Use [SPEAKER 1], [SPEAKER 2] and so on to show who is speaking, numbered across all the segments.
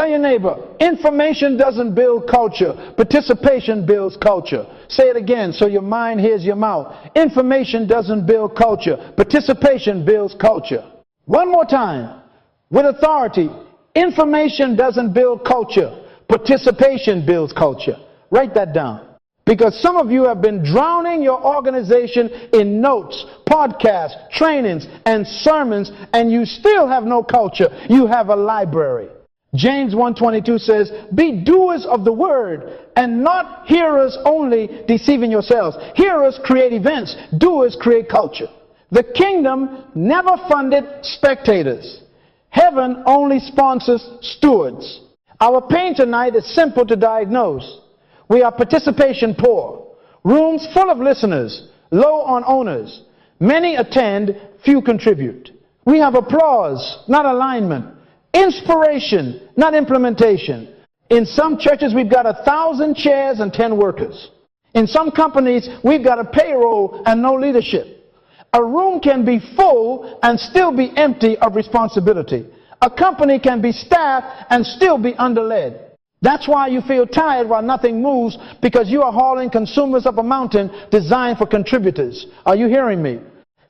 [SPEAKER 1] Tell your neighbor, information doesn't build culture. Participation builds culture. Say it again so your mind hears your mouth. Information doesn't build culture. Participation builds culture. One more time, with authority. Information doesn't build culture. Participation builds culture. Write that down. Because some of you have been drowning your organization in notes, podcasts, trainings, and sermons, and you still have no culture. You have a library. James 1:22 says, be doers of the word and not hearers only, deceiving yourselves. Hearers create events. Doers create culture. The kingdom never funded spectators. Heaven only sponsors stewards. Our pain tonight is simple to diagnose. We are participation poor. Rooms full of listeners, low on owners. Many attend, few contribute. We have applause, not alignment. Inspiration, not implementation. In some churches, we've got 1,000 chairs and 10 workers. In some companies, we've got a payroll and no leadership. A room can be full and still be empty of responsibility. A company can be staffed and still be underled. That's why you feel tired while nothing moves, because you are hauling consumers up a mountain designed for contributors. Are you hearing me?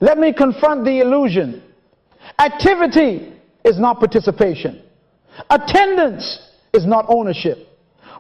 [SPEAKER 1] Let me confront the illusion. Activity is not participation. Attendance is not ownership.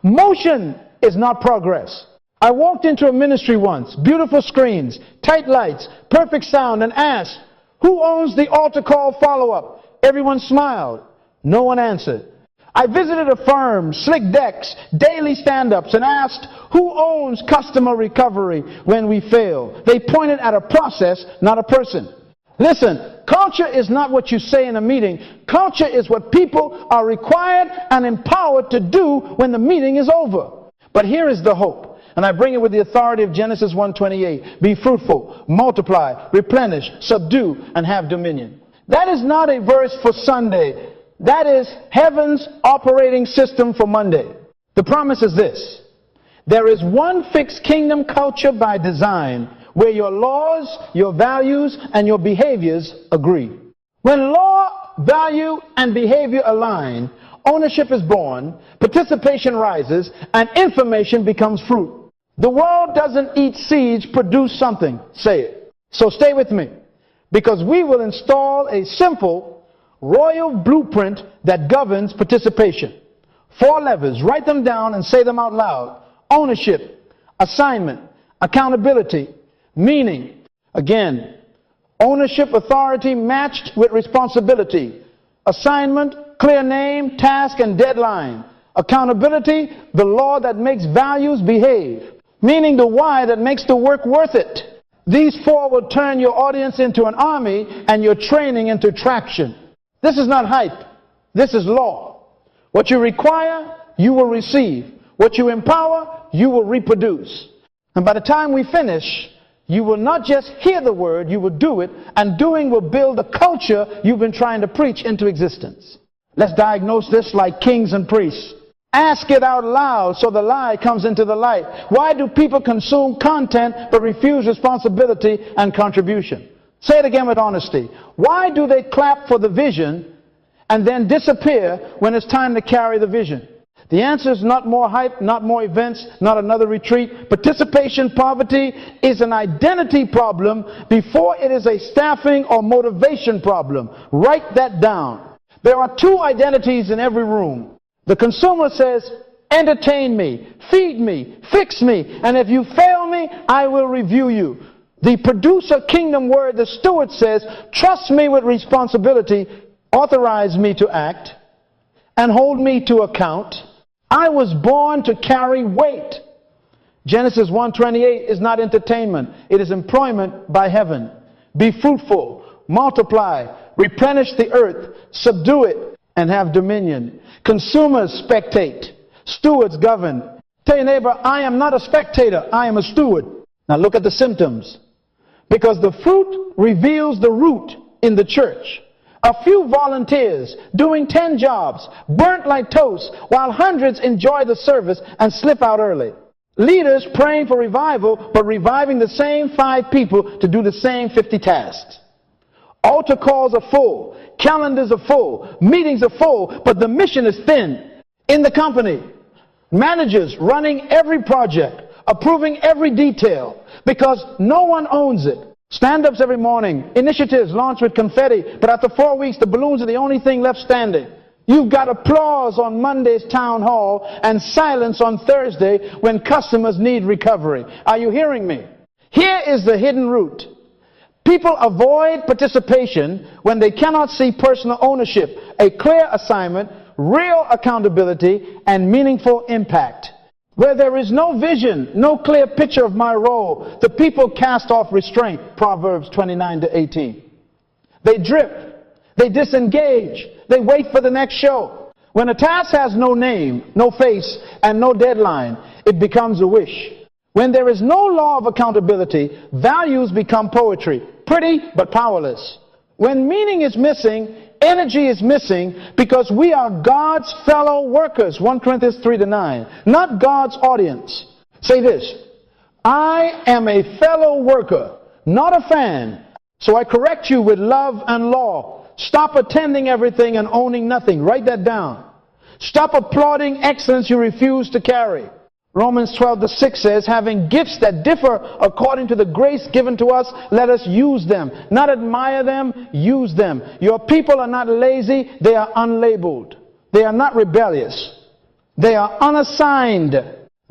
[SPEAKER 1] Motion is not progress. I walked into a ministry once, beautiful screens, tight lights, perfect sound, and asked, who owns the altar call follow-up? Everyone smiled. No one answered. I visited a firm, slick decks, daily stand-ups, and asked, who owns customer recovery when we fail? They pointed at a process, not a person. Listen, culture is not what you say in a meeting. Culture is what people are required and empowered to do when the meeting is over. But here is the hope, and I bring it with the authority of Genesis 1:28. Be fruitful, multiply, replenish, subdue, and have dominion. That is not a verse for Sunday. That is heaven's operating system for Monday. The promise is this. There is one fixed kingdom culture by design, where your laws, your values, and your behaviors agree. When law, value, and behavior align, ownership is born, participation rises, and information becomes fruit. The world doesn't eat seeds, produce something. Say it. So stay with me, because we will install a simple, royal blueprint that governs participation. 4 levers. Write them down and say them out loud. Ownership, assignment, accountability, meaning. Again, ownership, authority matched with responsibility. Assignment, clear name, task, and deadline. Accountability, the law that makes values behave. Meaning the why that makes the work worth it. These 4 will turn your audience into an army and your training into traction. This is not hype. This is law. What you require, you will receive. What you empower, you will reproduce. And by the time we finish, you will not just hear the word, you will do it, and doing will build the culture you've been trying to preach into existence. Let's diagnose this like kings and priests. Ask it out loud so the lie comes into the light. Why do people consume content but refuse responsibility and contribution? Say it again with honesty. Why do they clap for the vision and then disappear when it's time to carry the vision? The answer is not more hype, not more events, not another retreat. Participation poverty is an identity problem before it is a staffing or motivation problem. Write that down. There are 2 identities in every room. The consumer says, entertain me, feed me, fix me, and if you fail me, I will review you. The producer kingdom word, the steward says, trust me with responsibility, authorize me to act, and hold me to account. I was born to carry weight. Genesis 1:28 is not entertainment. It is employment by heaven. Be fruitful, multiply, replenish the earth, subdue it, and have dominion. Consumers spectate. Stewards govern. Tell your neighbor, I am not a spectator. I am a steward. Now look at the symptoms. Because the fruit reveals the root in the church. A few volunteers doing 10 jobs, burnt like toast, while hundreds enjoy the service and slip out early. Leaders praying for revival, but reviving the same 5 people to do the same 50 tasks. Altar calls are full, calendars are full, meetings are full, but the mission is thin. in the company. Managers running every project, approving every detail, because no one owns it. Stand-ups every morning, initiatives launched with confetti, but after 4 weeks, the balloons are the only thing left standing. You've got applause on Monday's town hall and silence on Thursday when customers need recovery. Are you hearing me? Here is the hidden root. People avoid participation when they cannot see personal ownership, a clear assignment, real accountability, and meaningful impact. Where there is no vision, no clear picture of my role, the people cast off restraint, Proverbs 29-18. They drift, they disengage, they wait for the next show. When a task has no name, no face, and no deadline, it becomes a wish. When there is no law of accountability, values become poetry, pretty but powerless. When meaning is missing, energy is missing, because we are God's fellow workers, 1 Corinthians 3-9, not God's audience. Say this: I am a fellow worker, not a fan, so I correct you with love and law. Stop attending everything and owning nothing. Write that down. Stop applauding excellence you refuse to carry. Romans 12:6 says, having gifts that differ according to the grace given to us, let us use them. Not admire them, use them. Your people are not lazy, they are unlabeled. They are not rebellious. They are unassigned.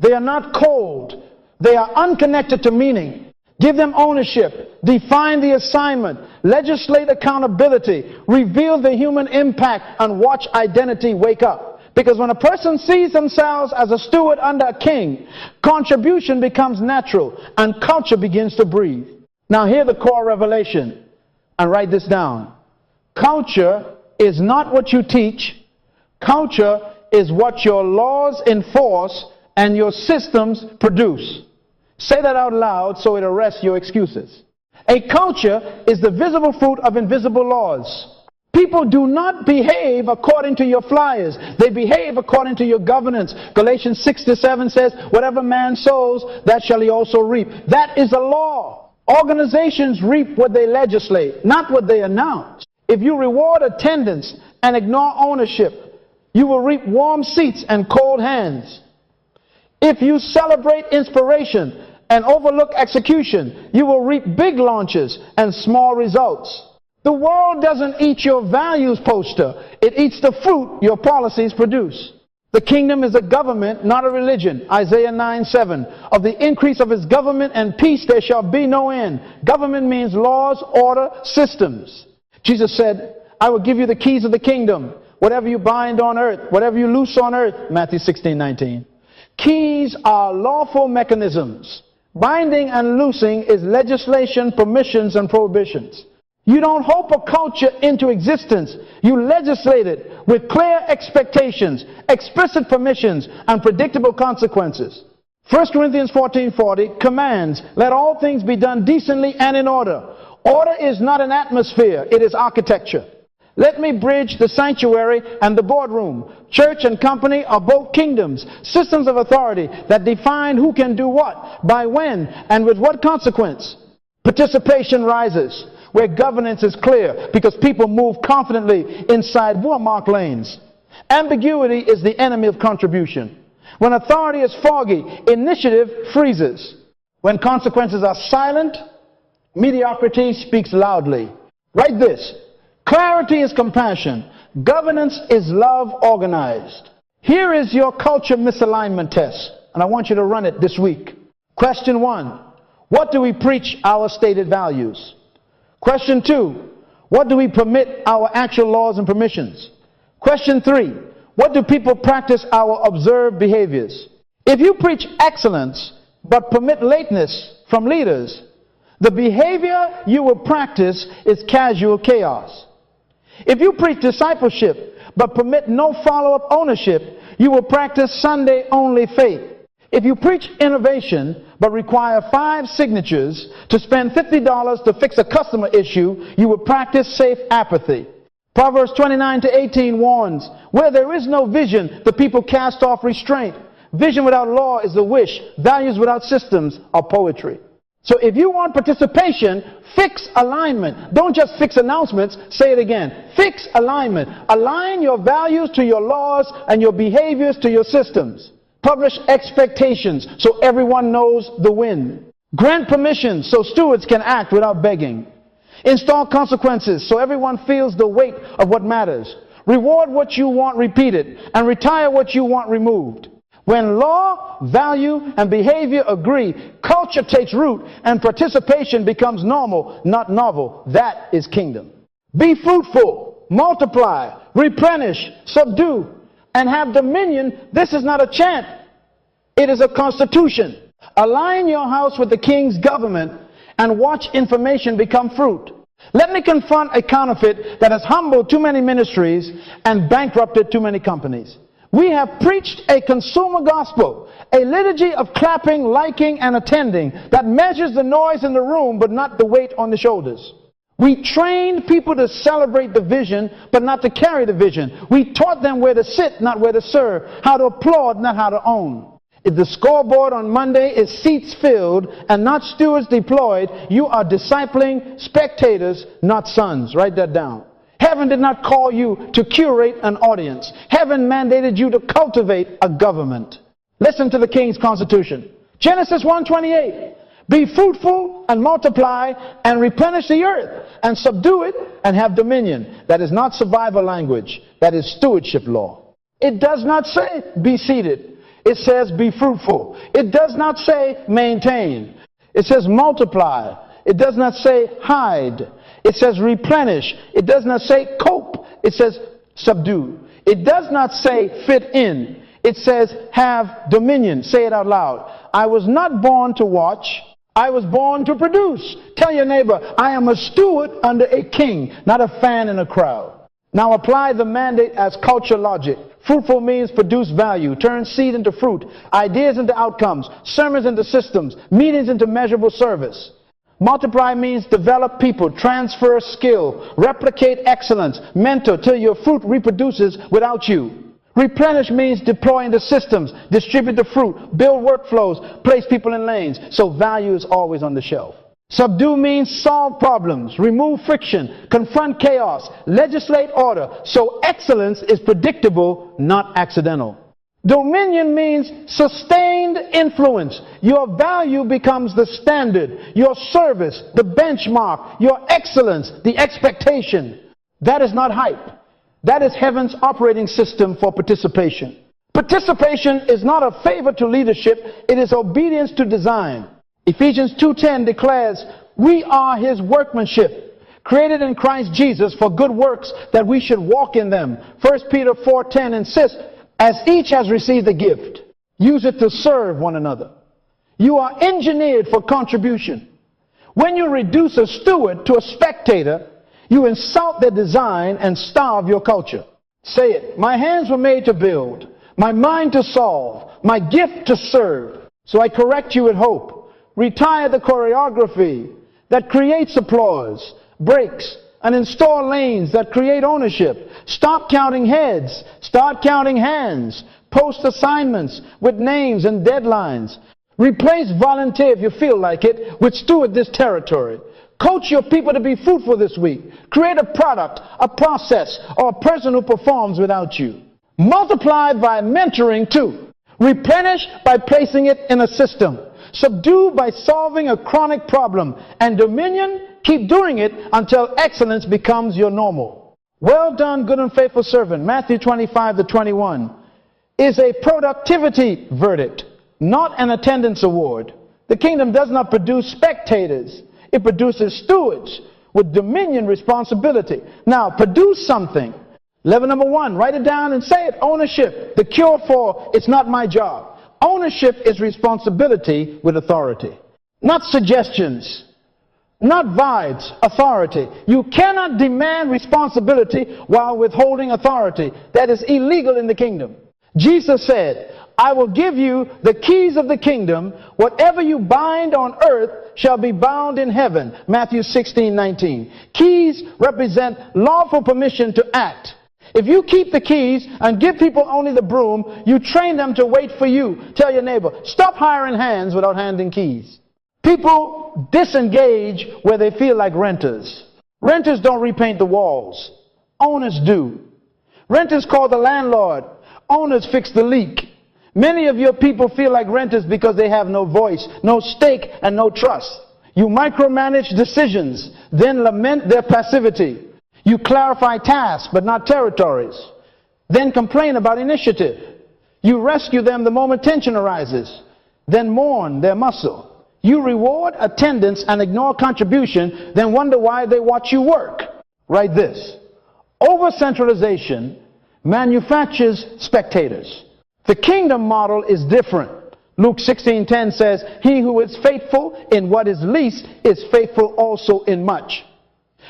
[SPEAKER 1] They are not cold. They are unconnected to meaning. Give them ownership. Define the assignment. Legislate accountability. Reveal the human impact, and watch identity wake up. Because when a person sees themselves as a steward under a king, contribution becomes natural and culture begins to breathe. Now hear the core revelation and write this down. Culture is not what you teach. Culture is what your laws enforce and your systems produce. Say that out loud so it arrests your excuses. A culture is the visible fruit of invisible laws. People do not behave according to your flyers. They behave according to your governance. Galatians 6-7 says, whatever man sows, that shall he also reap. That is a law. Organizations reap what they legislate, not what they announce. If you reward attendance and ignore ownership, you will reap warm seats and cold hands. If you celebrate inspiration and overlook execution, you will reap big launches and small results. The world doesn't eat your values poster. It eats the fruit your policies produce. The kingdom is a government, not a religion. Isaiah 9:7. Of the increase of his government and peace there shall be no end. Government means laws, order, systems. Jesus said, I will give you the keys of the kingdom. Whatever you bind on earth, whatever you loose on earth. Matthew 16:19. Keys are lawful mechanisms. Binding and loosing is legislation, permissions, and prohibitions. You don't hope a culture into existence. You legislate it with clear expectations, explicit permissions, and predictable consequences. 1 Corinthians 14:40 commands, let all things be done decently and in order. Order is not an atmosphere, it is architecture. Let me bridge the sanctuary and the boardroom. Church and company are both kingdoms, systems of authority that define who can do what, by when, and with what consequence. Participation rises where governance is clear, because people move confidently inside watermark lanes. Ambiguity is the enemy of contribution. When authority is foggy, initiative freezes. When consequences are silent, mediocrity speaks loudly. Write this: clarity is compassion. Governance is love organized. Here is your culture misalignment test, and I want you to run it this week. Question 1. What do we preach our stated values? Question 2, what do we permit our actual laws and permissions? Question 3, what do people practice our observed behaviors? If you preach excellence but permit lateness from leaders, the behavior you will practice is casual chaos. If you preach discipleship but permit no follow-up ownership, you will practice Sunday-only faith. If you preach innovation but require 5 signatures to spend $50 to fix a customer issue, you will practice safe apathy. Proverbs 29-18 warns, where there is no vision, the people cast off restraint. Vision without law is a wish. Values without systems are poetry. So if you want participation, fix alignment. Don't just fix announcements. Say it again. Fix alignment. Align your values to your laws and your behaviors to your systems. Publish expectations so everyone knows the win. Grant permission so stewards can act without begging. Install consequences so everyone feels the weight of what matters. Reward what you want repeated and retire what you want removed. When law, value, and behavior agree, culture takes root and participation becomes normal, not novel. That is kingdom. Be fruitful, multiply, replenish, subdue, and have dominion. This is not a chant. It is a constitution. Align your house with the king's government and watch information become fruit. Let me confront a counterfeit that has humbled too many ministries and bankrupted too many companies. We have preached a consumer gospel, a liturgy of clapping, liking, and attending that measures the noise in the room but not the weight on the shoulders. We trained people to celebrate the vision but not to carry the vision. We taught them where to sit, not where to serve, how to applaud, not how to own. If the scoreboard on Monday is seats filled and not stewards deployed, you are discipling spectators, not sons. Write that down. Heaven did not call you to curate an audience. Heaven mandated you to cultivate a government. Listen to the King's Constitution. Genesis 1:28. Be fruitful and multiply and replenish the earth and subdue it and have dominion. That is not survival language. That is stewardship law. It does not say be seated. It says be fruitful. It does not say maintain. It says multiply. It does not say hide. It says replenish. It does not say cope. It says subdue. It does not say fit in. It says have dominion. Say it out loud. I was not born to watch. I was born to produce. Tell your neighbor, I am a steward under a king, not a fan in a crowd. Now apply the mandate as culture logic. Fruitful means produce value, turn seed into fruit, ideas into outcomes, sermons into systems, meetings into measurable service. Multiply means develop people, transfer skill, replicate excellence, mentor till your fruit reproduces without you. Replenish means deploy into systems, distribute the fruit, build workflows, place people in lanes, so value is always on the shelf. Subdue means solve problems, remove friction, confront chaos, legislate order, so excellence is predictable, not accidental. Dominion means sustained influence. Your value becomes the standard, your service, the benchmark, your excellence, the expectation. That is not hype. That is heaven's operating system for participation. Participation is not a favor to leadership, it is obedience to design. Ephesians 2:10 declares, we are his workmanship, created in Christ Jesus for good works that we should walk in them. 1 Peter 4:10 insists, as each has received a gift, use it to serve one another. You are engineered for contribution. When you reduce a steward to a spectator, you insult their design and starve your culture. Say it. My hands were made to build, my mind to solve, my gift to serve. So I correct you with hope. Retire the choreography that creates applause, breaks, and install lanes that create ownership. Stop counting heads. Start counting hands. Post assignments with names and deadlines. Replace volunteer if you feel like it with steward this territory. Coach your people to be fruitful this week. Create a product, a process, or a person who performs without you. Multiply by mentoring too. Replenish by placing it in a system. Subdue by solving a chronic problem. And dominion, keep doing it until excellence becomes your normal. Well done, good and faithful servant, Matthew 25:21, is a productivity verdict, not an attendance award. The kingdom does not produce spectators. It produces stewards with dominion responsibility. Now, produce something. Level number 1, write it down and say it. Ownership, the cure for it's not my job. Ownership is responsibility with authority. Not suggestions, not vibes, authority. You cannot demand responsibility while withholding authority. That is illegal in the kingdom. Jesus said, I will give you the keys of the kingdom. Whatever you bind on earth shall be bound in heaven. Matthew 16:19. Keys represent lawful permission to act. If you keep the keys and give people only the broom, you train them to wait for you. Tell your neighbor, stop hiring hands without handing keys. People disengage where they feel like renters. Renters don't repaint the walls. Owners do. Renters call the landlord. Owners fix the leak. Many of your people feel like renters because they have no voice, no stake, and no trust. You micromanage decisions, then lament their passivity. You clarify tasks, but not territories, then complain about initiative. You rescue them the moment tension arises, then mourn their muscle. You reward attendance and ignore contribution, then wonder why they watch you work. Write this. Over-centralization manufactures spectators. The kingdom model is different. Luke 16:10 says, "He who is faithful in what is least is faithful also in much."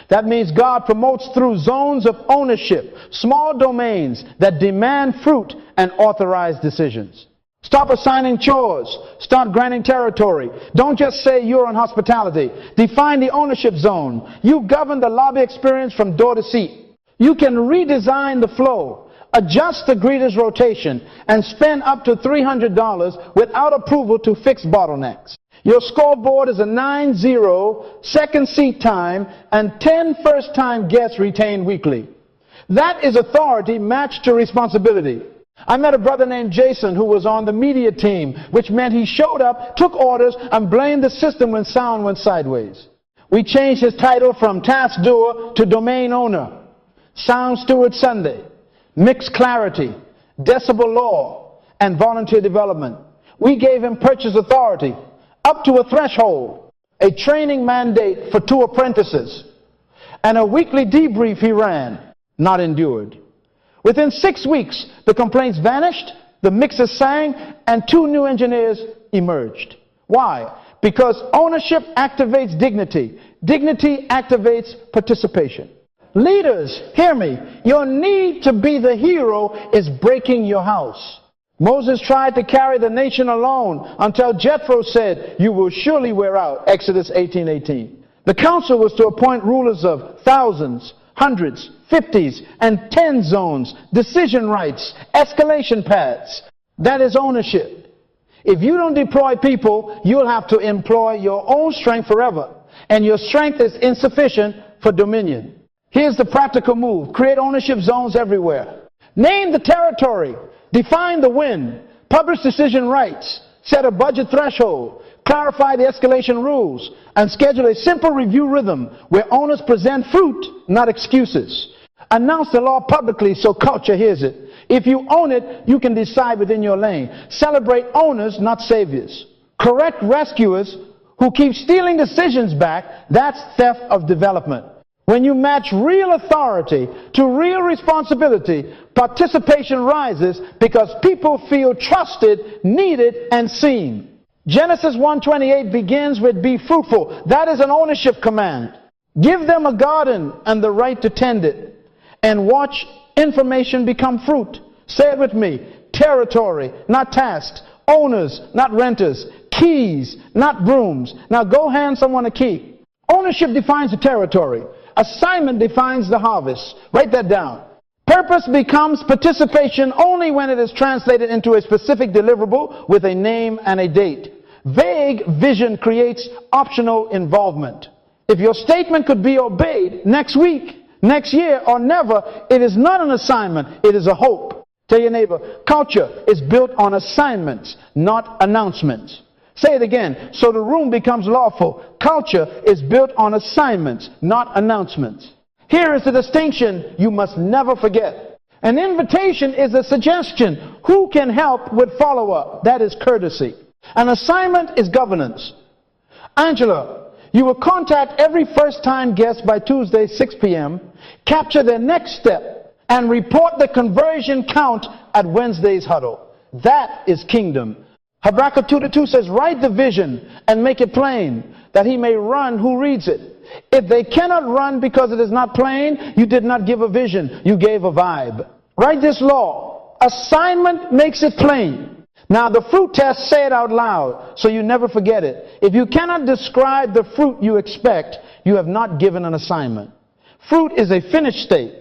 [SPEAKER 1] That means God promotes through zones of ownership, small domains that demand fruit and authorized decisions. Stop assigning chores. Start granting territory. Don't just say you're on hospitality. Define the ownership zone. You govern the lobby experience from door to seat. You can redesign the flow, adjust the greeter's rotation, and spend up to $300 without approval to fix bottlenecks. Your scoreboard is a 9-0 second seat time and 10 first-time guests retained weekly. That is authority matched to responsibility. I met a brother named Jason who was on the media team, which meant he showed up, took orders, and blamed the system when sound went sideways. We changed his title from task doer to domain owner. Sound Steward Sunday, mixed clarity, decibel law, and volunteer development. We gave him purchase authority up to a threshold, a training mandate for 2 apprentices, and a weekly debrief he ran, not endured. Within 6 weeks, the complaints vanished, the mixers sang, and 2 new engineers emerged. Why? Because ownership activates dignity. Dignity activates participation. Leaders, hear me. Your need to be the hero is breaking your house. Moses tried to carry the nation alone until Jethro said, "You will surely wear out." Exodus 18:18. The council was to appoint rulers of thousands, hundreds, 50s, and 10 zones, decision rights, escalation paths. That is ownership. If you don't deploy people, you'll have to employ your own strength forever, and your strength is insufficient for dominion. Here's the practical move. Create ownership zones everywhere. Name the territory. Define the win. Publish decision rights. Set a budget threshold. Clarify the escalation rules. And schedule a simple review rhythm where owners present fruit, not excuses. Announce the law publicly so culture hears it. If you own it, you can decide within your lane. Celebrate owners, not saviors. Correct rescuers who keep stealing decisions back. That's theft of development. When you match real authority to real responsibility, participation rises because people feel trusted, needed, and seen. Genesis 1:28 begins with "be fruitful." That is an ownership command. Give them a garden and the right to tend it, and watch information become fruit. Say it with me. Territory, not tasks. Owners, not renters. Keys, not brooms. Now go hand someone a key. Ownership defines the territory. Assignment defines the harvest. Write that down. Purpose becomes participation only when it is translated into a specific deliverable with a name and a date. Vague vision creates optional involvement. If your statement could be obeyed next week, next year, or never, it is not an assignment, it is a hope. Tell your neighbor, culture is built on assignments, not announcements. Say it again, so the room becomes lawful. Culture is built on assignments, not announcements. Here is the distinction you must never forget. An invitation is a suggestion. Who can help with follow-up? That is courtesy. An assignment is governance. Angela, you will contact every first-time guest by Tuesday, 6 p.m., capture their next step, and report the conversion count at Wednesday's huddle. That is kingdom. Habakkuk 2:2 says, "Write the vision and make it plain, that he may run who reads it." If they cannot run because it is not plain, you did not give a vision, you gave a vibe. Write this law. Assignment makes it plain. Now the fruit test, say it out loud so you never forget it. If you cannot describe the fruit you expect, you have not given an assignment. Fruit is a finished state,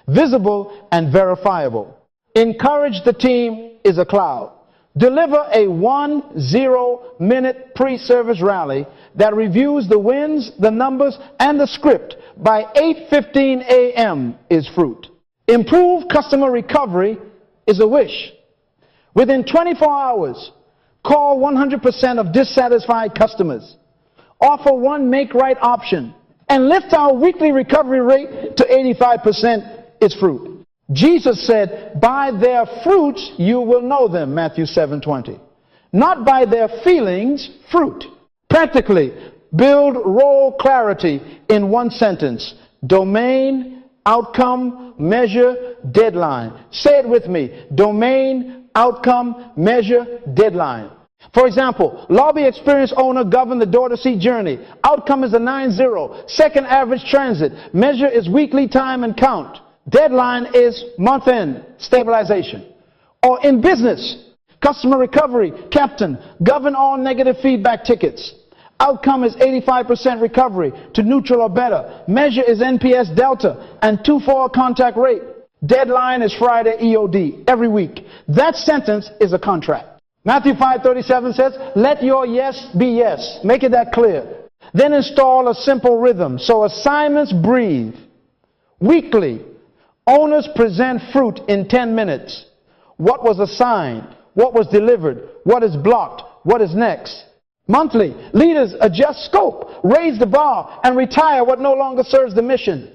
[SPEAKER 1] visible and verifiable. Encourage the team is a cloud. Deliver a 10-minute pre-service rally that reviews the wins, the numbers, and the script by 8:15 a.m. is fruit. Improve customer recovery is a wish. Within 24 hours, call 100% of dissatisfied customers. Offer one make-right option and lift our weekly recovery rate to 85% is fruit. Jesus said, by their fruits you will know them, Matthew 7:20. Not by their feelings, fruit. Practically, build role clarity in one sentence. Domain, outcome, measure, deadline. Say it with me. Domain, outcome, measure, deadline. For example, lobby experience owner govern the door-to-seat journey. Outcome is a 9-0. Second average transit. Measure is weekly time and count. Deadline is month-end stabilization. Or in business, customer recovery, captain, govern all negative feedback tickets. Outcome is 85% recovery to neutral or better. Measure is NPS delta and 2-4 contact rate. Deadline is Friday EOD every week. That sentence is a contract. Matthew 5:37 says, let your yes be yes. Make it that clear. Then install a simple rhythm. So assignments breathe. Weekly, owners present fruit in 10 minutes. What was assigned? What was delivered? What is blocked? What is next? Monthly, leaders adjust scope, raise the bar, and retire what no longer serves the mission.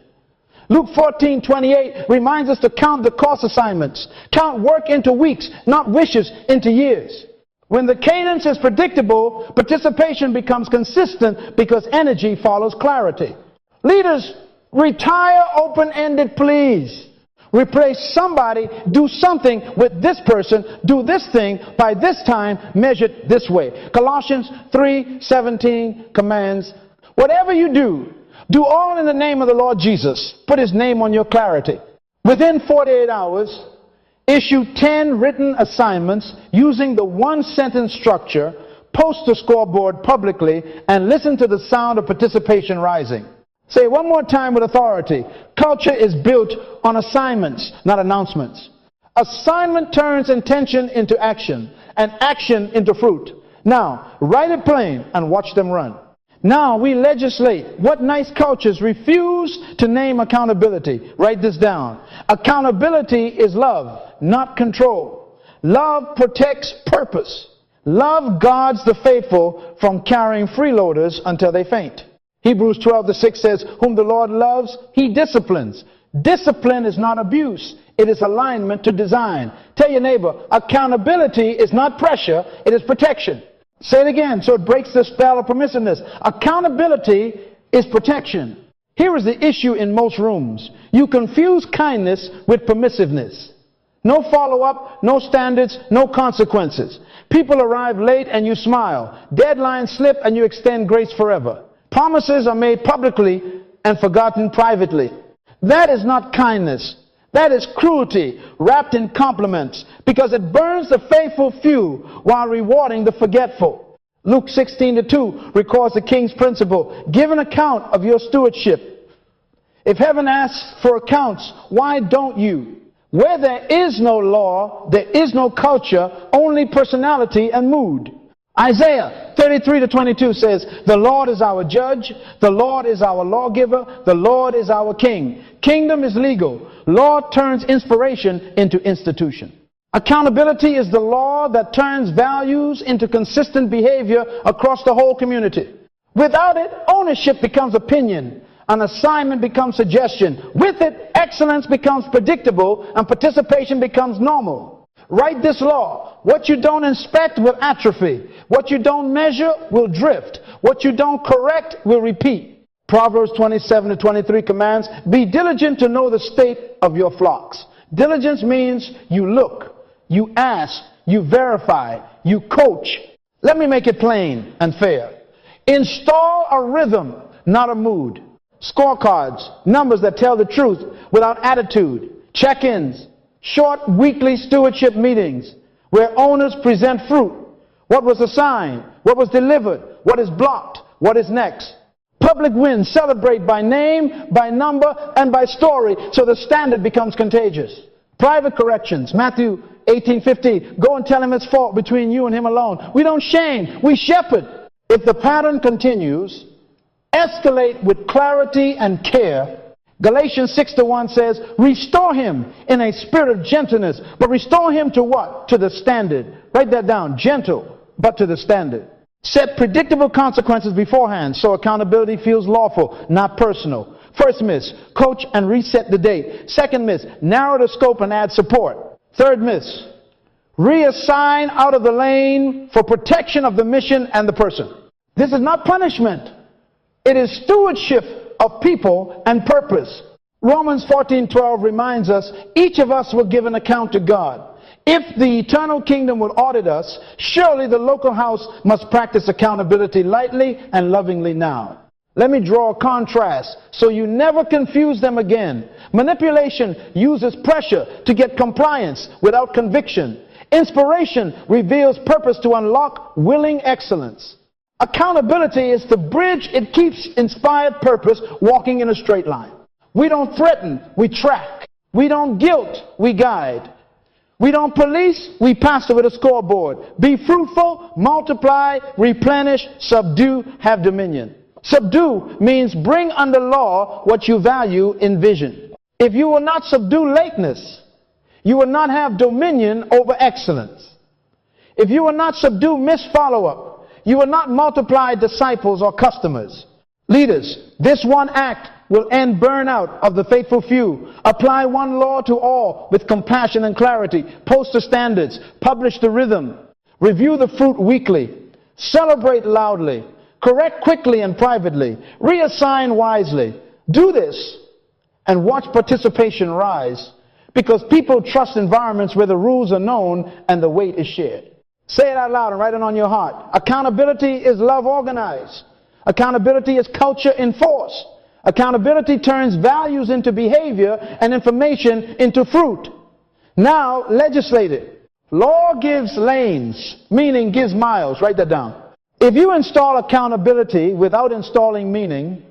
[SPEAKER 1] Luke 14:28 reminds us to count the course assignments. Count work into weeks, not wishes into years. When the cadence is predictable, participation becomes consistent because energy follows clarity. Leaders, retire open-ended, please. Replace somebody, do something with this person, do this thing by this time, measured this way. Colossians 3:17 commands, whatever you do, do all in the name of the Lord Jesus. Put his name on your clarity. Within 48 hours, issue 10 written assignments using the one-sentence structure, post the scoreboard publicly, and listen to the sound of participation rising. Say it one more time with authority. Culture is built on assignments, not announcements. Assignment turns intention into action, and action into fruit. Now, write it plain and watch them run. Now we legislate. What nice cultures refuse to name accountability? Write this down. Accountability is love, not control. Love protects purpose. Love guards the faithful from carrying freeloaders until they faint. Hebrews 12:6 says, whom the Lord loves, he disciplines. Discipline is not abuse. It is alignment to design. Tell your neighbor, accountability is not pressure, it is protection. Say it again so it breaks the spell of permissiveness. Accountability is protection. Here is the issue in most rooms. You confuse kindness with permissiveness. No follow-up, no standards, no consequences. People arrive late and you smile. Deadlines slip and you extend grace forever. Promises are made publicly and forgotten privately. That is not kindness. That is cruelty wrapped in compliments, because it burns the faithful few while rewarding the forgetful. Luke 16:2 records the king's principle. Give an account of your stewardship. If heaven asks for accounts, why don't you? Where there is no law, there is no culture, only personality and mood. Isaiah 33:22 says, the Lord is our judge, the Lord is our lawgiver, the Lord is our king. Kingdom is legal. Law turns inspiration into institution. Accountability is the law that turns values into consistent behavior across the whole community. Without it, ownership becomes opinion. An assignment becomes suggestion. With it, excellence becomes predictable and participation becomes normal. Write this law. What you don't inspect will atrophy. What you don't measure will drift. What you don't correct will repeat. Proverbs 27:23 commands, be diligent to know the state of your flocks. Diligence means you look, you ask, you verify, you coach. Let me make it plain and fair. Install a rhythm, not a mood. Scorecards, numbers that tell the truth without attitude. Check-ins, short weekly stewardship meetings where owners present fruit. What was assigned? What was delivered? What is blocked? What is next? Public wins, celebrate by name, by number, and by story so the standard becomes contagious. Private corrections. Matthew 18:15. Go and tell him it's fault between you and him alone. We don't shame, we shepherd. If the pattern continues, escalate with clarity and care. Galatians 6:1 says, restore him in a spirit of gentleness. But restore him to what? To the standard. Write that down. Gentle, but to the standard. Set predictable consequences beforehand so accountability feels lawful, not personal. First miss, coach and reset the date. Second miss, narrow the scope and add support. Third miss, reassign out of the lane for protection of the mission and the person. This is not punishment. It is stewardship of people and purpose. Romans 14:12 reminds us each of us will give an account to God. If the eternal kingdom will audit us, surely the local house must practice accountability lightly and lovingly now. Let me draw a contrast so you never confuse them again. Manipulation uses pressure to get compliance without conviction. Inspiration reveals purpose to unlock willing excellence. Accountability is the bridge. It keeps inspired purpose walking in a straight line. We don't threaten, we track. We don't guilt, we guide. We don't police, we pastor with a scoreboard. Be fruitful, multiply, replenish, subdue, have dominion. Subdue means bring under law what you value in vision. If you will not subdue lateness, you will not have dominion over excellence. If you will not subdue missed follow-up, you will not multiply disciples or customers. Leaders, this one act will end burnout of the faithful few. Apply one law to all with compassion and clarity. Post the standards. Publish the rhythm. Review the fruit weekly. Celebrate loudly. Correct quickly and privately. Reassign wisely. Do this and watch participation rise, because people trust environments where the rules are known and the weight is shared. Say it out loud and write it on your heart. Accountability is love organized. Accountability is culture enforced. Accountability turns values into behavior and information into fruit. Now, legislate it. Law gives lanes, meaning gives miles. Write that down. If you install accountability without installing meaning,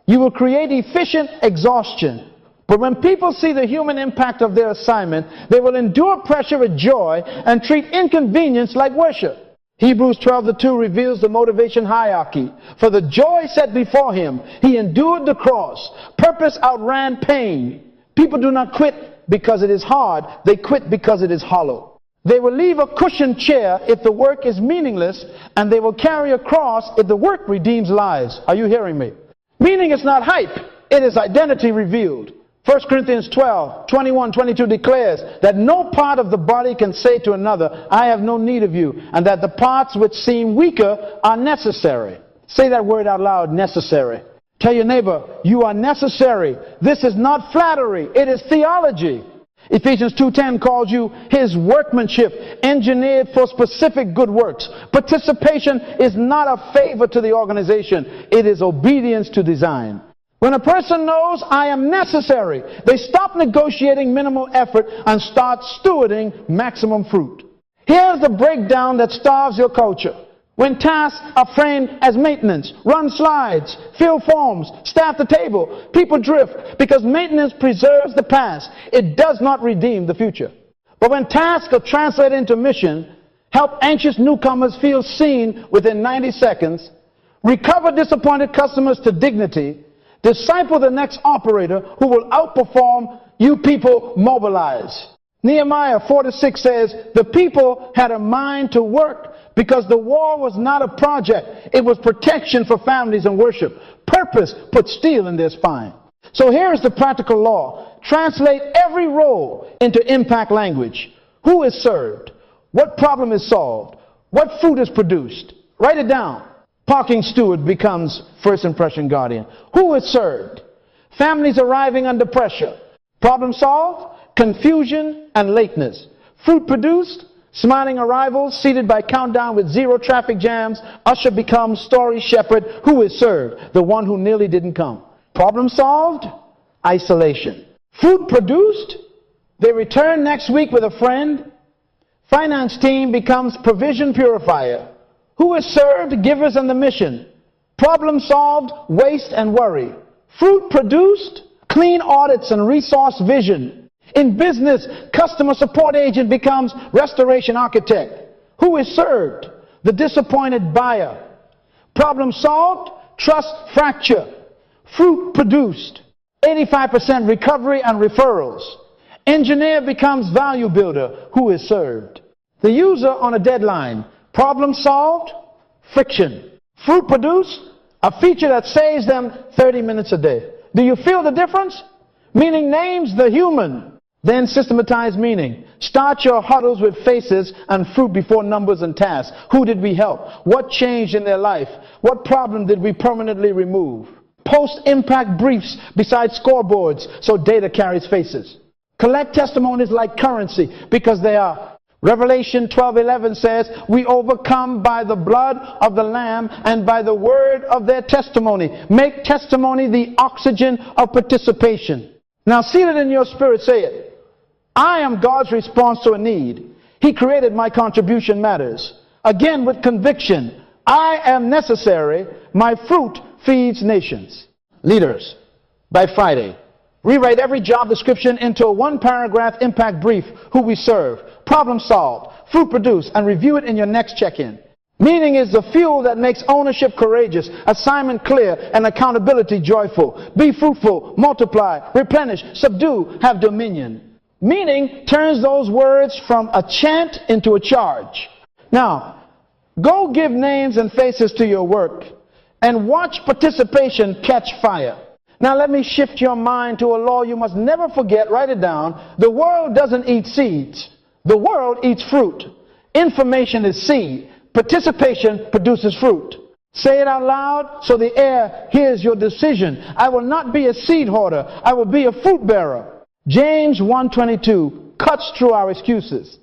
[SPEAKER 1] you will create efficient exhaustion. But when people see the human impact of their assignment, they will endure pressure with joy and treat inconvenience like worship. Hebrews 12:2 reveals the motivation hierarchy. For the joy set before him, he endured the cross. Purpose outran pain. People do not quit because it is hard. They quit because it is hollow. They will leave a cushioned chair if the work is meaningless, and they will carry a cross if the work redeems lives. Are you hearing me? Meaning is not hype. It is identity revealed. 1 Corinthians 12:21-22 declares that no part of the body can say to another, I have no need of you, and that the parts which seem weaker are necessary. Say that word out loud, necessary. Tell your neighbor, you are necessary. This is not flattery, it is theology. Ephesians 2:10 calls you his workmanship, engineered for specific good works. Participation is not a favor to the organization, it is obedience to design. When a person knows I am necessary, they stop negotiating minimal effort and start stewarding maximum fruit. Here's the breakdown that starves your culture. When tasks are framed as maintenance, run slides, fill forms, staff the table, people drift because maintenance preserves the past. It does not redeem the future. But when tasks are translated into mission, help anxious newcomers feel seen within 90 seconds, recover disappointed customers to dignity, disciple the next operator who will outperform you people mobilize. Nehemiah 4:6 says, the people had a mind to work because the war was not a project. It was protection for families and worship. Purpose put steel in their spine. So here's the practical law. Translate every role into impact language. Who is served? What problem is solved? What fruit is produced? Write it down. Parking steward becomes first impression guardian. Who is served? Families arriving under pressure. Problem solved? Confusion and lateness. Fruit produced? Smiling arrivals seated by countdown with 0 traffic jams. Usher becomes story shepherd. Who is served? The one who nearly didn't come. Problem solved? Isolation. Fruit produced? They return next week with a friend. Finance team becomes provision purifier. Who is served? Givers and the mission. Problem solved? Waste and worry. Fruit produced? Clean audits and resource vision. In business, customer support agent becomes restoration architect. Who is served? The disappointed buyer. Problem solved? Trust fracture. Fruit produced. 85% recovery and referrals. Engineer becomes value builder. Who is served? The user on a deadline. Problem solved? Friction. Fruit produced? A feature that saves them 30 minutes a day. Do you feel the difference? Meaning names the human. Then systematize meaning. Start your huddles with faces and fruit before numbers and tasks. Who did we help? What changed in their life? What problem did we permanently remove? Post impact briefs beside scoreboards so data carries faces. Collect testimonies like currency because they are. Revelation 12:11 says, we overcome by the blood of the Lamb and by the word of their testimony. Make testimony the oxygen of participation. Now seal it in your spirit, say it. I am God's response to a need. He created my contribution matters. Again with conviction, I am necessary. My fruit feeds nations. Leaders, by Friday, rewrite every job description into a one-paragraph impact brief. Who we serve, problem solved, fruit produced, and review it in your next check-in. Meaning is the fuel that makes ownership courageous, assignment clear, and accountability joyful. Be fruitful, multiply, replenish, subdue, have dominion. Meaning turns those words from a chant into a charge. Now, go give names and faces to your work and watch participation catch fire. Now let me shift your mind to a law you must never forget. Write it down. The world doesn't eat seeds. The world eats fruit. Information is seed. Participation produces fruit. Say it out loud so the air hears your decision. I will not be a seed hoarder. I will be a fruit bearer. James 1:22 cuts through our excuses.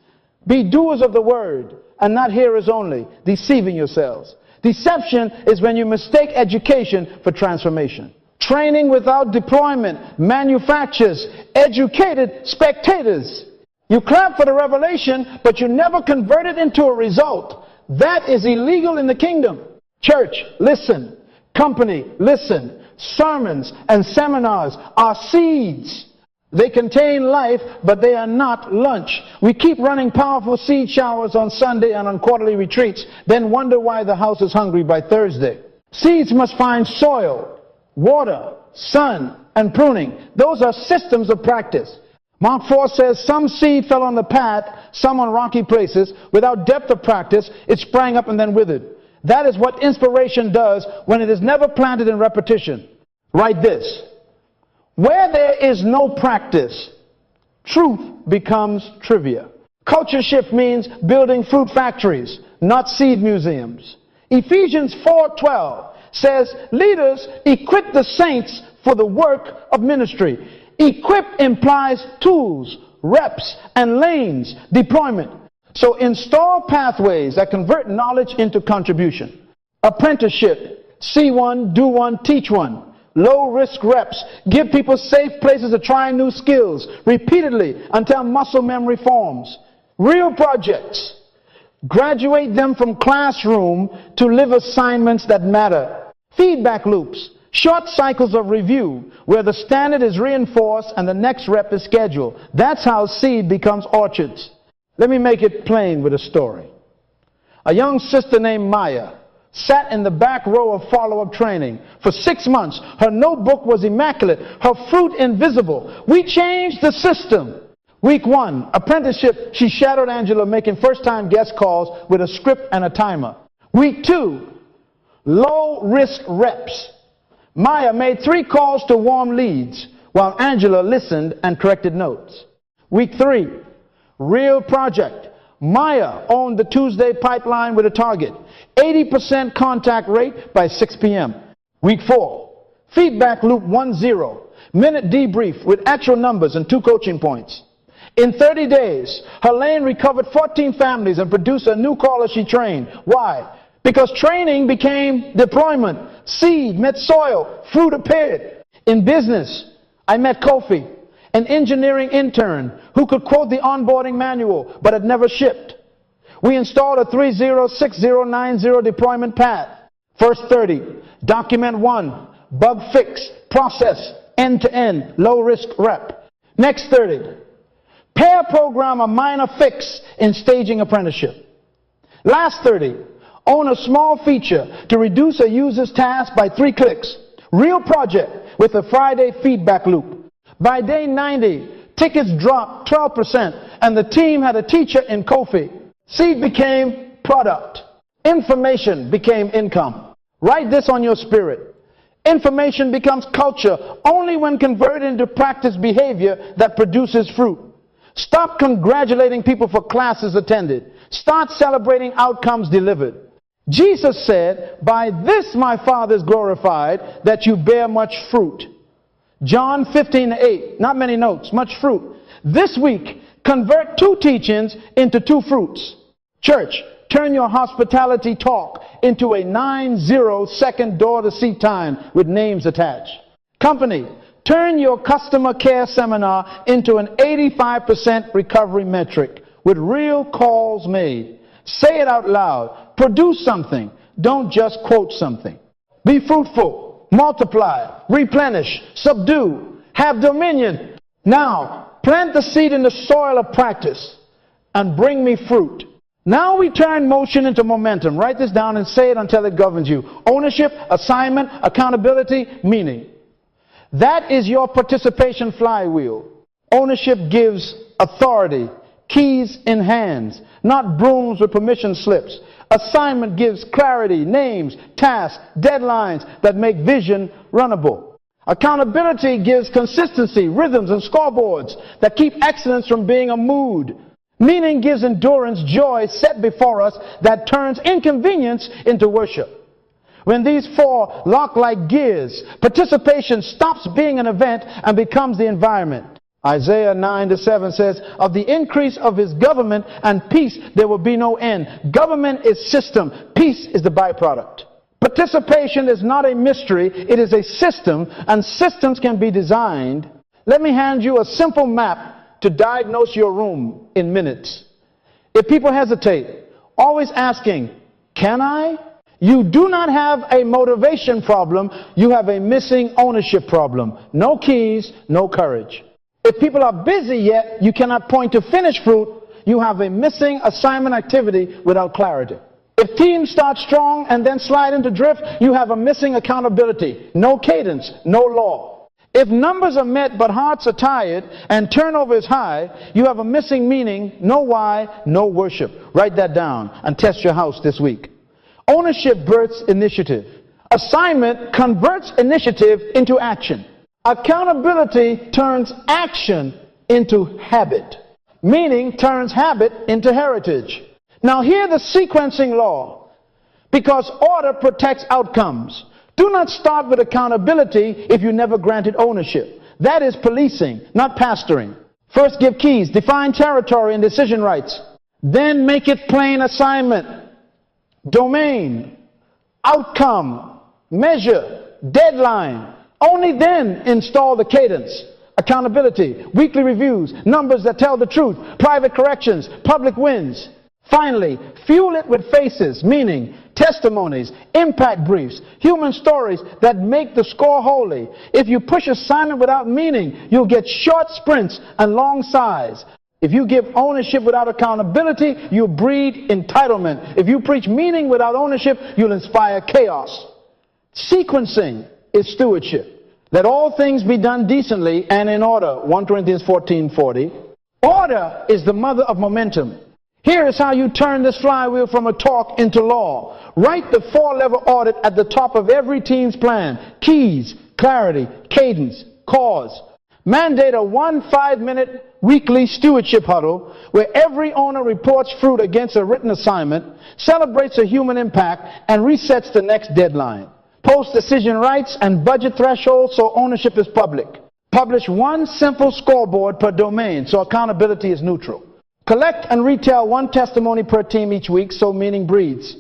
[SPEAKER 1] Be doers of the word and not hearers only, deceiving yourselves. Deception is when you mistake education for transformation. Training without deployment manufactures educated spectators. You clap for the revelation, but you never convert it into a result. That is illegal in the kingdom. Church, listen. Company, listen. Sermons and seminars are seeds. They contain life, but they are not lunch. We keep running powerful seed showers on Sunday and on quarterly retreats, then wonder why the house is hungry by Thursday. Seeds must find soil, water, sun, and pruning. Those are systems of practice. Mark 4 says, some seed fell on the path, some on rocky places. Without depth of practice, it sprang up and then withered. That is what inspiration does when it is never planted in repetition. Write this. Where there is no practice, truth becomes trivia. Culture shift means building fruit factories, not seed museums. Ephesians 4:12 says, leaders equip the saints for the work of ministry. Equip implies tools, reps, and lanes, deployment. So install pathways that convert knowledge into contribution. Apprenticeship, see one, do one, teach one. Low risk reps, give people safe places to try new skills repeatedly until muscle memory forms. Real projects, graduate them from classroom to live assignments that matter. Feedback loops, short cycles of review where the standard is reinforced and the next rep is scheduled. That's how seed becomes orchards. Let me make it plain with a story. A young sister named Maya sat in the back row of follow-up training. For 6 months, her notebook was immaculate, her fruit invisible. We changed the system. Week 1, apprenticeship, she shadowed Angela making first-time guest calls with a script and a timer. Week 2, low-risk reps. Maya made 3 calls to warm leads, while Angela listened and corrected notes. Week 3, real project. Maya owned the Tuesday pipeline with a target. 80% contact rate by 6 p.m. Week 4, feedback loop 1-0. Minute debrief with actual numbers and 2 coaching points. In 30 days, Helene recovered 14 families and produced a new caller she trained. Why? Because training became deployment. Seed met soil, fruit appeared. In business, I met Kofi, an engineering intern who could quote the onboarding manual but had never shipped. We installed a 306090 deployment path. First 30, document 1, bug fix, process, end-to-end, low-risk rep. Next 30, program a minor fix in staging apprenticeship. Last 30, own a small feature to reduce a user's task by 3 clicks. Real project with a Friday feedback loop. By day 90, tickets dropped 12% and the team had a teacher in Kofi. Seed became product. Information became income. Write this on your spirit. Information becomes culture only when converted into practice behavior that produces fruit. Stop congratulating people for classes attended. Start celebrating outcomes delivered. Jesus said, "By this my Father is glorified, that you bear much fruit." John 15:8. Not many notes, much fruit. This week, convert 2 teachings into 2 fruits. Church, turn your hospitality talk into a 90-second door-to-seat time with names attached. Company, turn your customer care seminar into an 85% recovery metric with real calls made. Say it out loud. Produce something. Don't just quote something. Be fruitful, multiply, replenish, subdue, have dominion. Now, plant the seed in the soil of practice and bring me fruit. Now we turn motion into momentum. Write this down and say it until it governs you. Ownership, assignment, accountability, meaning. That is your participation flywheel. Ownership gives authority, keys in hands, not brooms with permission slips. Assignment gives clarity, names, tasks, deadlines that make vision runnable. Accountability gives consistency, rhythms, and scoreboards that keep excellence from being a mood. Meaning gives endurance, joy set before us that turns inconvenience into worship. When these 4 lock like gears, participation stops being an event and becomes the environment. Isaiah 9:7 says, "Of the increase of his government and peace there will be no end." Government is system. Peace is the byproduct. Participation is not a mystery. It is a system, and systems can be designed. Let me hand you a simple map to diagnose your room in minutes. If people hesitate, always asking, "Can I?" You do not have a motivation problem. You have a missing ownership problem. No keys, no courage. If people are busy yet you cannot point to finished fruit, you have a missing assignment activity without clarity. If teams start strong and then slide into drift, you have a missing accountability. No cadence, no law. If numbers are met but hearts are tired and turnover is high, you have a missing meaning, no why, no worship. Write that down and test your house this week. Ownership births initiative. Assignment converts initiative into action. Accountability turns action into habit. Meaning turns habit into heritage. Now hear the sequencing law. Because order protects outcomes. Do not start with accountability if you never granted ownership. That is policing, not pastoring. First give keys, define territory and decision rights. Then make it plain assignment, domain, outcome, measure, deadline. Only then install the cadence, accountability, weekly reviews, numbers that tell the truth, private corrections, public wins. Finally, fuel it with faces, meaning testimonies, impact briefs, human stories that make the score holy. If you push assignment without meaning, you'll get short sprints and long sighs. If you give ownership without accountability, you'll breed entitlement. If you preach meaning without ownership, you'll inspire chaos. Sequencing is stewardship. Let all things be done decently and in order. 1 Corinthians 14:40. Order is the mother of momentum. Here is how you turn this flywheel from a talk into law. Write the 4-level audit at the top of every team's plan. Keys, clarity, cadence, cause. Mandate a 1 5-minute weekly stewardship huddle where every owner reports fruit against a written assignment, celebrates a human impact, and resets the next deadline. Post decision rights and budget thresholds so ownership is public. Publish 1 simple scoreboard per domain so accountability is neutral. Collect and retell 1 testimony per team each week so meaning breeds.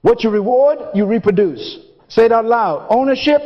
[SPEAKER 1] What you reward, you reproduce. Say it out loud. Ownership,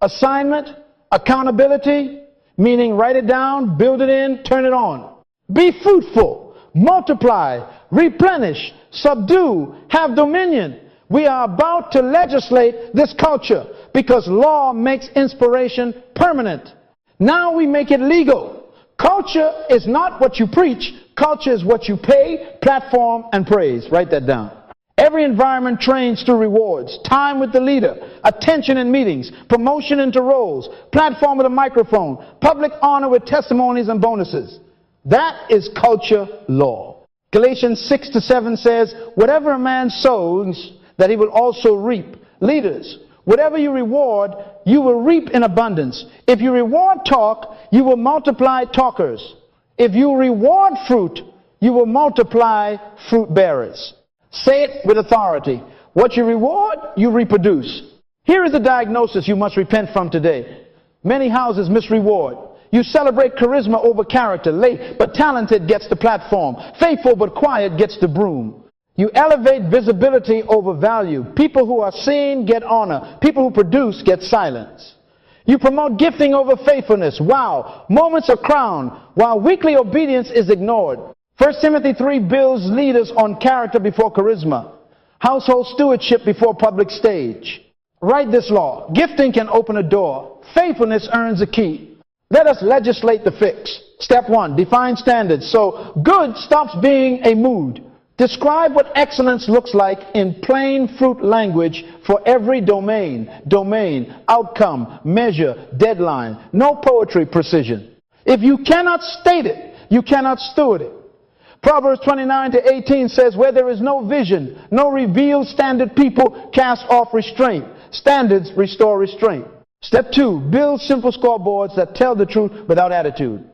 [SPEAKER 1] assignment, accountability, meaning write it down, build it in, turn it on. Be fruitful, multiply, replenish, subdue, have dominion. We are about to legislate this culture because law makes inspiration permanent. Now we make it legal. Culture is not what you preach. Culture is what you pay, platform, and praise. Write that down. Every environment trains through rewards, time with the leader, attention in meetings, promotion into roles, platform with a microphone, public honor with testimonies and bonuses. That is culture law. Galatians 6-7 says, whatever a man sows, that he will also reap. Leaders, whatever you reward, you will reap in abundance. If you reward talk, you will multiply talkers. If you reward fruit, you will multiply fruit bearers. Say it with authority. What you reward, you reproduce. Here is the diagnosis you must repent from today. Many houses miss reward. You celebrate charisma over character. Late but talented gets the platform. Faithful but quiet gets the broom. You elevate visibility over value. People who are seen get honor. People who produce get silence. You promote gifting over faithfulness. Wow. Moments are crowned while weekly obedience is ignored. 1 Timothy 3 builds leaders on character before charisma. Household stewardship before public stage. Write this law. Gifting can open a door. Faithfulness earns a key. Let us legislate the fix. Step 1, define standards. So good stops being a mood. Describe what excellence looks like in plain fruit language for every domain. Domain, outcome, measure, deadline. No poetry precision. If you cannot state it, you cannot steward it. Proverbs 29-18 says, where there is no vision, no revealed standard, people cast off restraint. Standards restore restraint. Step 2, build simple scoreboards that tell the truth without attitude.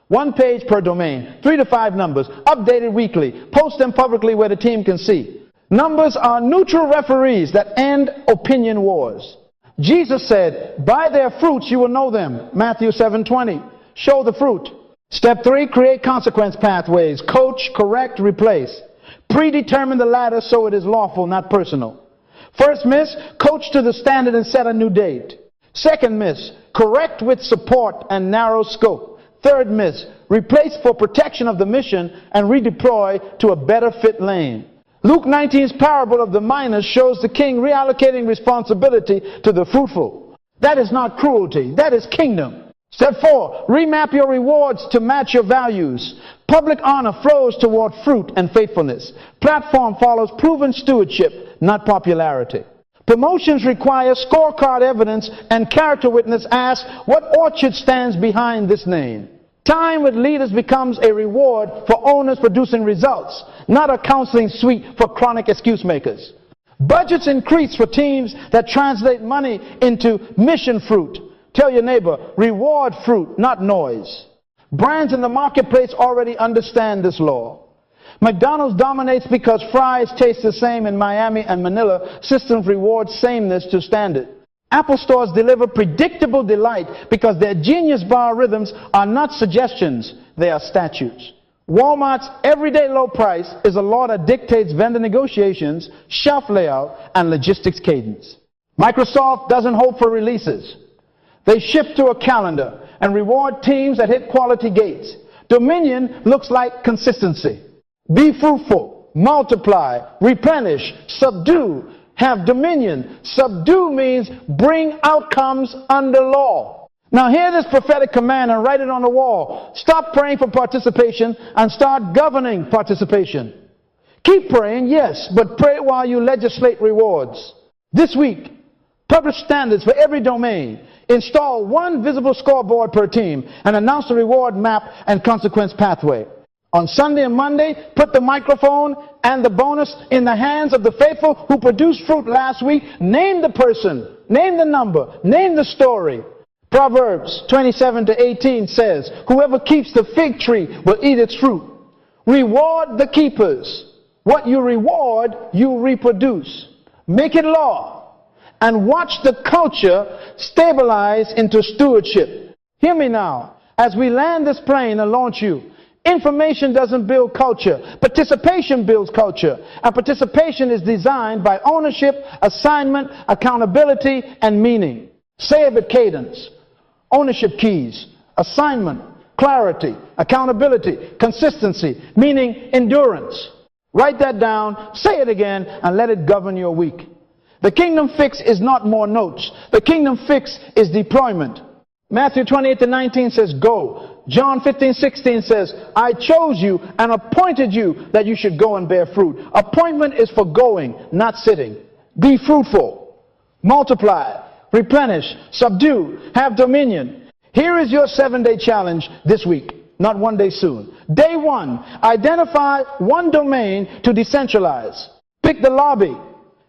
[SPEAKER 1] 1 page per domain, 3 to 5 numbers, updated weekly. Post them publicly where the team can see. Numbers are neutral referees that end opinion wars. Jesus said, by their fruits you will know them. Matthew 7:20. Show the fruit. Step 3, create consequence pathways. Coach, correct, replace. Predetermine the latter so it is lawful, not personal. First miss, coach to the standard and set a new date. Second miss, correct with support and narrow scope. Third miss, replace for protection of the mission and redeploy to a better fit lane. Luke 19's parable of the miners shows the king reallocating responsibility to the fruitful. That is not cruelty, that is kingdom. Step 4, remap your rewards to match your values. Public honor flows toward fruit and faithfulness. Platform follows proven stewardship, not popularity. Promotions require scorecard evidence, and character witness asks, what orchard stands behind this name? Time with leaders becomes a reward for owners producing results, not a counseling suite for chronic excuse makers. Budgets increase for teams that translate money into mission fruit. Tell your neighbor, reward fruit, not noise. Brands in the marketplace already understand this law. McDonald's dominates because fries taste the same in Miami and Manila. Systems reward sameness to standard. Apple stores deliver predictable delight because their genius bar rhythms are not suggestions, they are statutes. Walmart's everyday low price is a law that dictates vendor negotiations, shelf layout, and logistics cadence. Microsoft doesn't hope for releases. They ship to a calendar and reward teams that hit quality gates. Dominion looks like consistency. Be fruitful, multiply, replenish, subdue, have dominion. Subdue means bring outcomes under law. Now hear this prophetic command and write it on the wall. Stop praying for participation and start governing participation. Keep praying, yes, but pray while you legislate rewards. This week, publish standards for every domain. Install 1 visible scoreboard per team and announce the reward map and consequence pathway. On Sunday and Monday, put the microphone and the bonus in the hands of the faithful who produced fruit last week. Name the person, name the number, name the story. Proverbs 27-18 says, whoever keeps the fig tree will eat its fruit. Reward the keepers. What you reward, you reproduce. Make it law. And watch the culture stabilize into stewardship. Hear me now. As we land this plane and launch you, information doesn't build culture. Participation builds culture. And participation is designed by ownership, assignment, accountability, and meaning. Say it with cadence. Ownership keys, assignment, clarity, accountability, consistency, meaning endurance. Write that down, say it again, and let it govern your week. The kingdom fix is not more notes. The kingdom fix is deployment. Matthew 28-19 says, go. John 15:16 says, I chose you and appointed you that you should go and bear fruit. Appointment is for going, not sitting. Be fruitful, multiply, replenish, subdue, have dominion. Here is your 7-day challenge this week, not one day soon. Day 1, identify one domain to decentralize. Pick the lobby,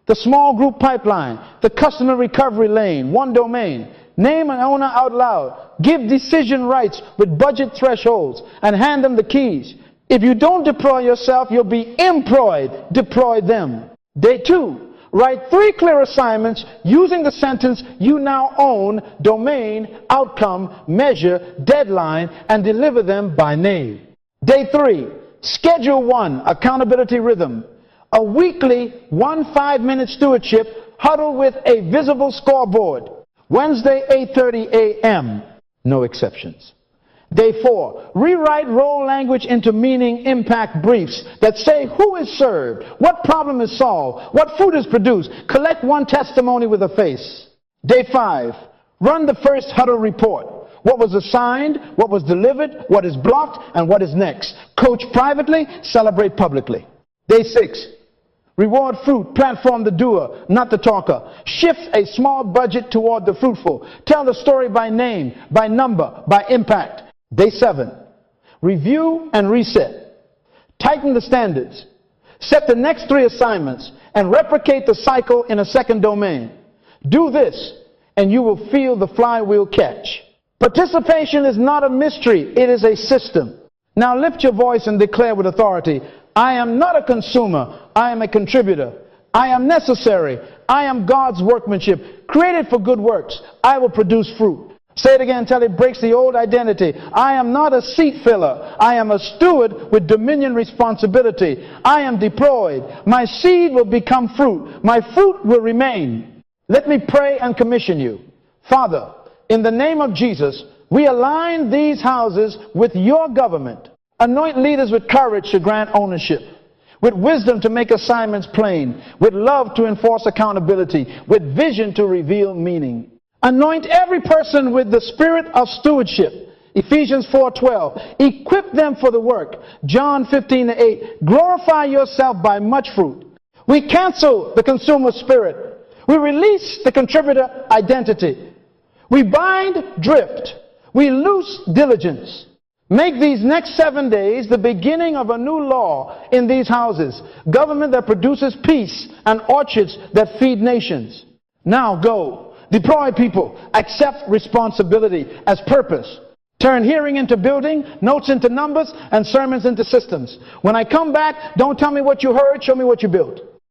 [SPEAKER 1] the small group pipeline, the customer recovery lane, one domain. Name an owner out loud. Give decision rights with budget thresholds and hand them the keys. If you don't deploy yourself, you'll be employed. Deploy them. Day 2, write 3 clear assignments using the sentence, you now own, domain, outcome, measure, deadline, and deliver them by name. Day 3, schedule 1, accountability rhythm. A weekly 5-minute stewardship huddle with a visible scoreboard. Wednesday, 8:30 a.m. No exceptions. Day 4, rewrite role language into meaning impact briefs that say who is served, what problem is solved, what food is produced. Collect one testimony with a face. Day 5, run the first huddle report. What was assigned, what was delivered, what is blocked, and what is next. Coach privately, celebrate publicly. Day 6, reward fruit, platform the doer, not the talker. Shift a small budget toward the fruitful. Tell the story by name, by number, by impact. Day 7, review and reset. Tighten the standards. Set the next 3 assignments and replicate the cycle in a second domain. Do this and you will feel the flywheel catch. Participation is not a mystery, it is a system. Now lift your voice and declare with authority, I am not a consumer, I am a contributor. I am necessary. I am God's workmanship, created for good works. I will produce fruit. Say it again until it breaks the old identity. I am not a seat filler. I am a steward with dominion responsibility. I am deployed. My seed will become fruit. My fruit will remain. Let me pray and commission you. Father, in the name of Jesus, we align these houses with your government. Anoint leaders with courage to grant ownership, with wisdom to make assignments plain, with love to enforce accountability, with vision to reveal meaning. Anoint every person with the spirit of stewardship. Ephesians 4:12. Equip them for the work. John 15:8. Glorify yourself by much fruit. We cancel the consumer spirit. We release the contributor identity. We bind drift. We loose diligence. Make these next 7 days the beginning of a new law in these houses. Government that produces peace and orchards that feed nations. Now go. Deploy people. Accept responsibility as purpose. Turn hearing into building, notes into numbers, and sermons into systems. When I come back, don't tell me what you heard, show me what you built.